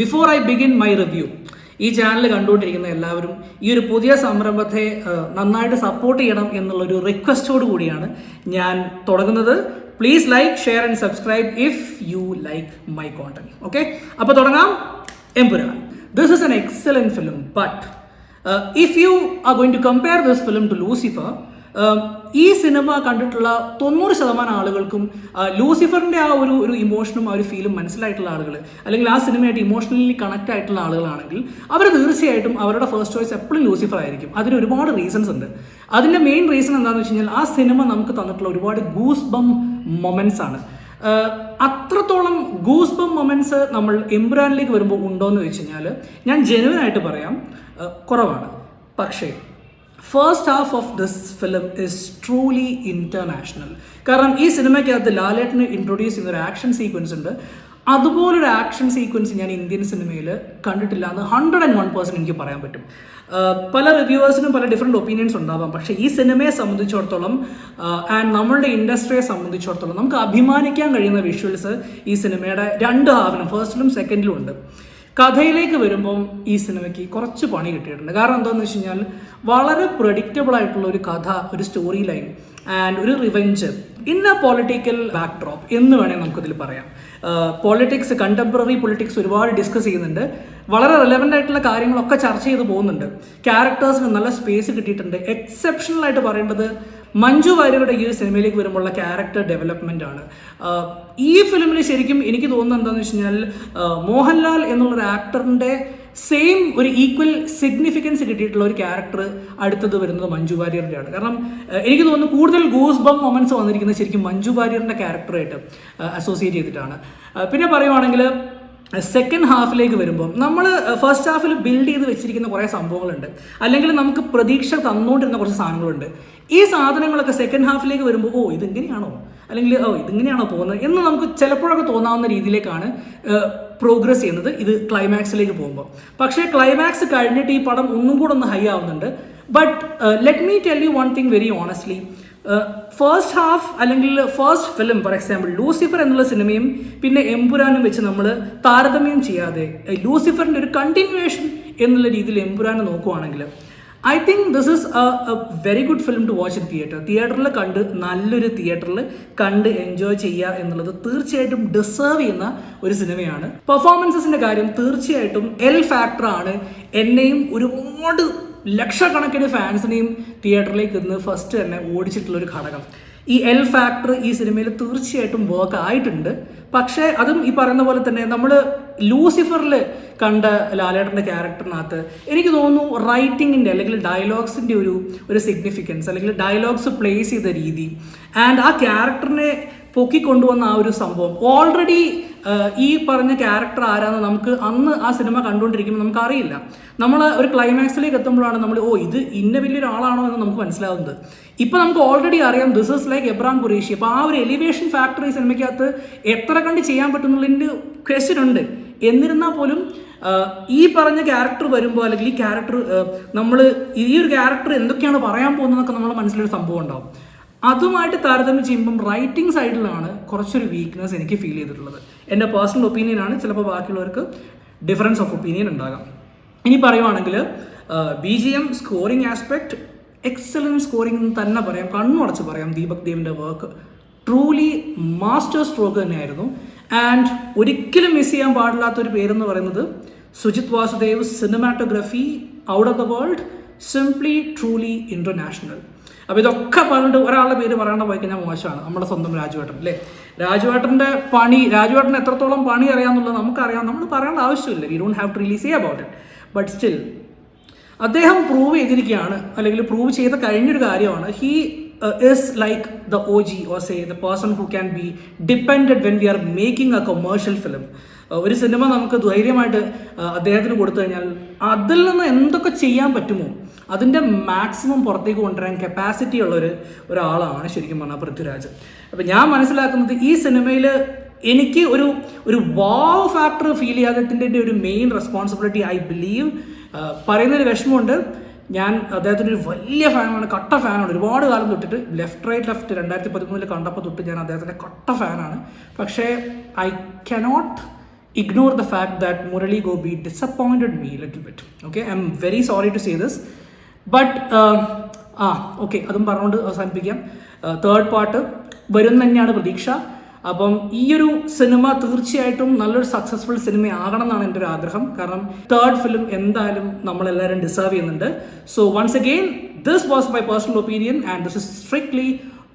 Before I begin my review, ഈ channel കണ്ടുകൊണ്ടിരിക്കുന്ന എല്ലാവരും ഈ ഒരു പുതിയ സംരംഭത്തെ നന്നായിട്ട് സപ്പോർട്ട് ചെയ്യണം എന്നുള്ളൊരു റിക്വസ്റ്റോട് കൂടിയാണ് ഞാൻ തുടങ്ങുന്നത്. Please like, share and subscribe if you like my content. Okay, അപ്പോൾ തുടങ്ങാം. Empuraan. This is an excellent film, but if you are going to compare this film to Lucifer, ഈ സിനിമ കണ്ടിട്ടുള്ള 90% ആളുകൾക്കും ലൂസിഫറിൻ്റെ ആ ഒരു ഇമോഷനും ആ ഒരു ഫീലും മനസ്സിലായിട്ടുള്ള ആളുകൾ, അല്ലെങ്കിൽ ആ സിനിമയായിട്ട് ഇമോഷണലി കണക്ട് ആയിട്ടുള്ള ആളുകളാണെങ്കിൽ അവർ തീർച്ചയായിട്ടും അവരുടെ ഫസ്റ്റ് ചോയ്സ് എപ്പോഴും ലൂസിഫർ ആയിരിക്കും. അതിന് ഒരുപാട് റീസൺസ് ഉണ്ട്. അതിൻ്റെ മെയിൻ റീസൺ എന്താണെന്ന് വെച്ച് കഴിഞ്ഞാൽ ആ സിനിമ നമുക്ക് തന്നിട്ടുള്ള ഒരുപാട് ഗൂസ് ബം മൊമെൻറ്റ്സ് ആണ്. അത്രത്തോളം ഗൂസ് ബം മൊമെൻറ്റ്സ് നമ്മൾ എമ്പുരാനിലേക്ക് വരുമ്പോൾ ഉണ്ടോയെന്ന് വെച്ച് കഴിഞ്ഞാൽ ഞാൻ ജെനുവിനായിട്ട് പറയാം, കുറവാണ്. പക്ഷേ first half of this film is truly international. കാരണം ഈ സിനിമയ്ക്കകത്ത് ലാലേട്ടന് ഇൻട്രൊഡ്യൂസ് ചെയ്യുന്ന ഒരു ആക്ഷൻ സീക്വൻസ് ഉണ്ട്. അതുപോലൊരു ആക്ഷൻ സീക്വൻസ് ഞാൻ ഇന്ത്യൻ സിനിമയിൽ കണ്ടിട്ടില്ല എന്ന് 101% എനിക്ക് പറയാൻ പറ്റും. പല റിവ്യൂവേഴ്സിനും പല ഡിഫറെൻറ്റ് ഒപ്പീനിയൻസ് ഉണ്ടാവാം. പക്ഷേ ഈ സിനിമയെ സംബന്ധിച്ചിടത്തോളം ആൻഡ് നമ്മളുടെ ഇൻഡസ്ട്രിയെ സംബന്ധിച്ചിടത്തോളം നമുക്ക് അഭിമാനിക്കാൻ കഴിയുന്ന വിഷ്വൽസ് ഈ സിനിമയുടെ രണ്ട് ഹാഫിലും, ഫസ്റ്റിലും സെക്കൻഡിലും ഉണ്ട്. കഥയിലേക്ക് വരുമ്പം ഈ സിനിമയ്ക്ക് കുറച്ച് പണി കിട്ടിയിട്ടുണ്ട്. കാരണം എന്താണെന്ന് വെച്ച് കഴിഞ്ഞാൽ വളരെ പ്രഡിക്റ്റബിൾ ആയിട്ടുള്ള ഒരു കഥ, ഒരു സ്റ്റോറി ലൈൻ ആൻഡ് ഒരു revenge in A political backdrop എന്ന് വേണമെങ്കിൽ നമുക്കിതിൽ പറയാം. പൊളിറ്റിക്സ്, കണ്ടംപററി പൊളിറ്റിക്സ് ഒരുപാട് ഡിസ്കസ് ചെയ്യുന്നുണ്ട്. വളരെ റെലവൻ്റ് ആയിട്ടുള്ള കാര്യങ്ങളൊക്കെ ചർച്ച ചെയ്ത് പോകുന്നുണ്ട്. ക്യാരക്ടേഴ്സിന് നല്ല സ്പേസ് കിട്ടിയിട്ടുണ്ട്. എക്സെപ്ഷണൽ ആയിട്ട് പറയേണ്ടത് മഞ്ജു വാര്യരുടെ ഈ ഒരു സിനിമയിലേക്ക് വരുമ്പോഴുള്ള ക്യാരക്ടർ ഡെവലപ്മെൻ്റ് ആണ്. ഈ ഫിലിമിൽ ശരിക്കും എനിക്ക് തോന്നുന്നത് എന്താണെന്ന് വെച്ച് കഴിഞ്ഞാൽ മോഹൻലാൽ എന്നുള്ളൊരു ആക്ടറിൻ്റെ സെയിം ഒരു ഈക്വൽ സിഗ്നിഫിക്കൻസ് കിട്ടിയിട്ടുള്ള ഒരു ക്യാരക്ടർ അടുത്തത് വരുന്നത് മഞ്ജു വാര്യറിൻ്റെയാണ്. കാരണം എനിക്ക് തോന്നുന്നു കൂടുതൽ ഗൂസ് ബം മൊമെൻറ്റ്സ് വന്നിരിക്കുന്നത് ശരിക്കും മഞ്ജു വാര്യറിൻ്റെ ക്യാരക്ടറായിട്ട് അസോസിയേറ്റ് ചെയ്തിട്ടാണ്. പിന്നെ പറയുവാണെങ്കിൽ സെക്കൻഡ് ഹാഫിലേക്ക് വരുമ്പം നമ്മൾ ഫസ്റ്റ് ഹാഫിൽ ബിൽഡ് ചെയ്ത് വെച്ചിരിക്കുന്ന കുറേ സംഭവങ്ങളുണ്ട്, അല്ലെങ്കിൽ നമുക്ക് പ്രതീക്ഷ തന്നുകൊണ്ടിരുന്ന കുറച്ച് സാധനങ്ങളുണ്ട്. ഈ സാധനങ്ങളൊക്കെ സെക്കൻഡ് ഹാഫിലേക്ക് വരുമ്പോൾ ഇതിങ്ങനെയാണോ, അല്ലെങ്കിൽ ഇതിങ്ങനെയാണോ പോകുന്നത് എന്ന് നമുക്ക് ചിലപ്പോഴൊക്കെ തോന്നാവുന്ന രീതിയിലേക്കാണ് പ്രോഗ്രസ് ചെയ്യുന്നത് ഇത് ക്ലൈമാക്സിലേക്ക് പോകുമ്പോൾ. പക്ഷേ ക്ലൈമാക്സ് കഴിഞ്ഞിട്ട് ഈ പടം ഒന്നും കൂടെ ഒന്ന് ഹൈ ആവുന്നുണ്ട്. But let me tell you one thing very honestly, first half അല്ലെങ്കിൽ first film for example Lucifer എന്നുള്ള സിനിമയും പിന്നെ എമ്പുരാനും വെച്ച് നമ്മൾ താരതമ്യം ചെയ്യാതെ ലൂസിഫറിൻ്റെ ഒരു കണ്ടിന്യൂവേഷൻ എന്നുള്ള രീതിയിൽ എമ്പുരാനെ നോക്കുവാണെങ്കിൽ I think this is a very good film to watch in theatre. തിയേറ്ററിൽ കണ്ട് നല്ലൊരു തിയേറ്ററിൽ കണ്ട് എൻജോയ് ചെയ്യുക എന്നുള്ളത് തീർച്ചയായിട്ടും ഡിസേർവ് ചെയ്യുന്ന ഒരു സിനിമയാണ്. പെർഫോമൻസസിൻ്റെ കാര്യം തീർച്ചയായിട്ടും എൽ ഫാക്ടറാണ് എന്നെയും ഒരുപാട് ലക്ഷക്കണക്കിന് ഫാൻസിനെയും തിയേറ്ററിലേക്ക് ഇന്ന് ഫസ്റ്റ് തന്നെ ഓടിച്ചിട്ടുള്ളൊരു ഘടകം. ഈ എൽ ഫാക്ടർ ഈ സിനിമയിൽ തീർച്ചയായിട്ടും വർക്ക് ആയിട്ടുണ്ട്. പക്ഷേ അതും ഈ പറയുന്ന പോലെ തന്നെ നമ്മൾ ലൂസിഫറിൽ കണ്ട ലാലേട്ടൻ്റെ ക്യാരക്ടറിനകത്ത് എനിക്ക് തോന്നുന്നു റൈറ്റിങ്ങിൻ്റെ അല്ലെങ്കിൽ ഡയലോഗ്സിൻ്റെ ഒരു സിഗ്നിഫിക്കൻസ്, അല്ലെങ്കിൽ ഡയലോഗ്സ് പ്ലേസ് ചെയ്ത രീതി ആൻഡ് ആ ക്യാരക്ടറിനെ പൊക്കിക്കൊണ്ടുവന്ന ആ ഒരു സംഭവം, ഓൾറെഡി ഈ പറഞ്ഞ ക്യാരക്ടർ ആരാന്ന് നമുക്ക് അന്ന് ആ സിനിമ കണ്ടുകൊണ്ടിരിക്കുമ്പോൾ നമുക്കറിയില്ല. നമ്മൾ ഒരു ക്ലൈമാക്സിലേക്ക് എത്തുമ്പോഴാണ് നമ്മൾ ഇത് ഇന്ന വലിയൊരാളാണോ എന്ന് നമുക്ക് മനസ്സിലാവുന്നത്. ഇപ്പം നമുക്ക് ഓൾറെഡി അറിയാം this is like Abraham Qureshi. അപ്പോൾ ആ ഒരു എലിവേഷൻ ഫാക്ടർ ഈ സിനിമയ്ക്കകത്ത് എത്ര കണ്ട് ചെയ്യാൻ പറ്റുന്നുള്ളതിൻ്റെ ക്വസ്റ്റ്യൻ ഉണ്ട്. എന്നിരുന്നാൽ പോലും ഈ പറഞ്ഞ ക്യാരക്ടർ വരുമ്പോൾ, അല്ലെങ്കിൽ ഈ ക്യാരക്ടർ നമ്മൾ ഈ ഒരു ക്യാരക്ടർ എന്തൊക്കെയാണ് പറയാൻ പോകുന്നതെന്നൊക്കെ നമ്മുടെ മനസ്സിലൊരു സംഭവം ഉണ്ടാവും. അതുമായിട്ട് താരതമ്യം ചെയ്യുമ്പം റൈറ്റിംഗ് സൈഡിലാണ് കുറച്ചൊരു വീക്ക്നെസ് എനിക്ക് ഫീൽ ചെയ്തിട്ടുള്ളത്. എൻ്റെ പേഴ്സണൽ ഒപ്പീനിയനാണ്. ചിലപ്പോൾ ബാക്കിയുള്ളവർക്ക് ഡിഫറൻസ് ഓഫ് ഒപ്പീനിയൻ ഉണ്ടാകാം. ഇനി പറയുവാണെങ്കിൽ BGM, scoring aspect, excellent scoring എന്ന് തന്നെ പറയാം, കണ്ണുടച്ച് പറയാം. ദീപക് ദേവിൻ്റെ വർക്ക് ട്രൂലി മാസ്റ്റർ സ്ട്രോക്ക് തന്നെയായിരുന്നു. ആൻഡ് ഒരിക്കലും മിസ് ചെയ്യാൻ പാടില്ലാത്തൊരു പേരെന്ന് പറയുന്നത് Sujith Vasudev. Cinematography out of the world, simply truly international. അപ്പോൾ ഇതൊക്കെ പറഞ്ഞിട്ട് ഒരാളുടെ പേര് പറയാണ്ട് പോയി കഴിഞ്ഞാൽ മോശമാണ്. നമ്മുടെ സ്വന്തം രാജുവേട്ടൻ അല്ലേ. രാജുവേട്ടൻ്റെ പണി, രാജുവേട്ടന് എത്രത്തോളം പണി അറിയാമെന്നുള്ളത് നമുക്കറിയാം. നമ്മൾ പറയേണ്ട ആവശ്യമില്ല. We don't have to really say about it. But still അദ്ദേഹം പ്രൂവ് ചെയ്തിരിക്കുകയാണ്, അല്ലെങ്കിൽ പ്രൂവ് ചെയ്ത കഴിഞ്ഞൊരു കാര്യമാണ്. He is like the OG or say the person who can be depended when we are making a commercial film. ഒരു സിനിമ നമുക്ക് ധൈര്യമായിട്ട് അദ്ദേഹത്തിന് കൊടുത്തു കഴിഞ്ഞാൽ അതിൽ നിന്ന് എന്തൊക്കെ ചെയ്യാൻ പറ്റുമോ അതിൻ്റെ മാക്സിമം പുറത്തേക്ക് കൊണ്ടുവരാൻ കപ്പാസിറ്റി ഉള്ള ഒരാളാണ് ശരിക്കും പറഞ്ഞാൽ പൃഥ്വിരാജ്. അപ്പം ഞാൻ മനസ്സിലാക്കുന്നത് ഈ സിനിമയിൽ എനിക്ക് ഒരു വാവ് ഫാക്ടർ ഫീൽ ചെയ്യാത്തതിൻ്റെ ഒരു മെയിൻ റെസ്പോൺസിബിലിറ്റി ഐ ബിലീവ്, പറയുന്നൊരു വിഷമമുണ്ട്. ഞാൻ അദ്ദേഹത്തിൻ്റെ ഒരു വലിയ ഫാനാണ്, കട്ട ഫാനാണ്. ഒരുപാട് കാലം തൊട്ടിട്ട് ലെഫ്റ്റ് 2013 കണ്ടപ്പോൾ തൊട്ട് ഞാൻ അദ്ദേഹത്തിൻ്റെ കട്ട ഫാനാണ്. പക്ഷേ I cannot ignore the fact that Murali Gopi disappointed me a little bit. Okay, I'm very sorry to say this, but okay, അതും പറഞ്ഞുകൊണ്ട് അവസാനിപ്പിക്കാം. തേർഡ് പാർട്ട് വരും തന്നെയാണ് പ്രതീക്ഷ. അപ്പം ഈ ഒരു സിനിമ തീർച്ചയായിട്ടും നല്ലൊരു സക്സസ്ഫുൾ സിനിമ ആകണം എന്നാണ് എൻ്റെ ഒരു ആഗ്രഹം. കാരണം തേർഡ് ഫിലിം എന്തായാലും നമ്മളെല്ലാവരും ഡിസേർവ് ചെയ്യുന്നുണ്ട്. So once again this was my personal opinion and this is strictly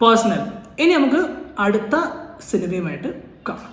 personal. ഇനി നമുക്ക് അടുത്ത സിനിമയുമായിട്ട് കാണാം.